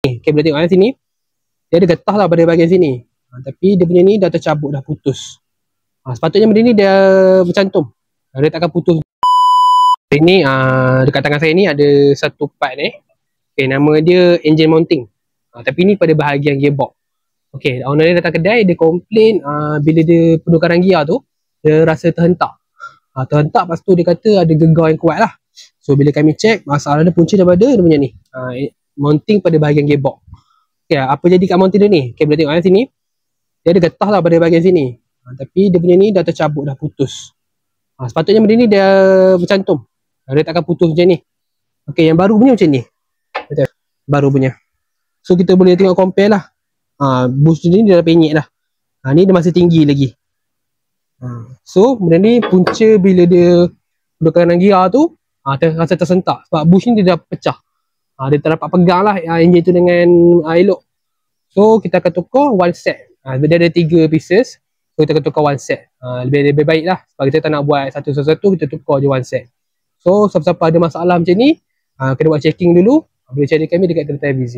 Okay, boleh tengok sini. Dia ada getah lah pada bahagian sini. Tapi dia punya ni dah tercabut, dah putus. Sepatutnya benda ni dia bercantum. Dia takkan putus. Ini dekat tangan saya ni ada satu part ni. Okay, nama dia engine mounting. Tapi ni pada bahagian gearbox. Okay, owner dia datang kedai, dia komplain bila dia penukaran gear tu, dia rasa terhentak. Terhentak, lepas tu dia kata ada gegar yang kuat lah. So bila kami check, masalah dia punca daripada dia punya ni, mounting pada bahagian gearbox. Okay, apa jadi kat mounting dia ni? Okay, boleh tengok sini. Dia ada getah lah pada bahagian sini. Tapi dia punya ni dah tercabut, dah putus. Sepatutnya benda ni dia bercantum. Dia takkan putus macam ni. Okay, yang baru punya macam ni. Betul. Baru punya. So kita boleh tengok compare lah. Boost ni dia dah penyek dah. Ni dia masih tinggi lagi. So benda ni punca bila dia penukaran gear tu, rasa tersentak. Sebab bush ni dia dah pecah. Dia tak dapat pegang lah engine tu dengan elok. So kita akan tukar one set. Dia ada 3 pieces. So kita akan tukar one set. Lebih baik lah. Sebab kita tak nak buat satu-satu, kita tukar je one set. So siapa-siapa ada masalah macam ni, kena buat checking dulu. Boleh cari kami dekat Toyota FBZ.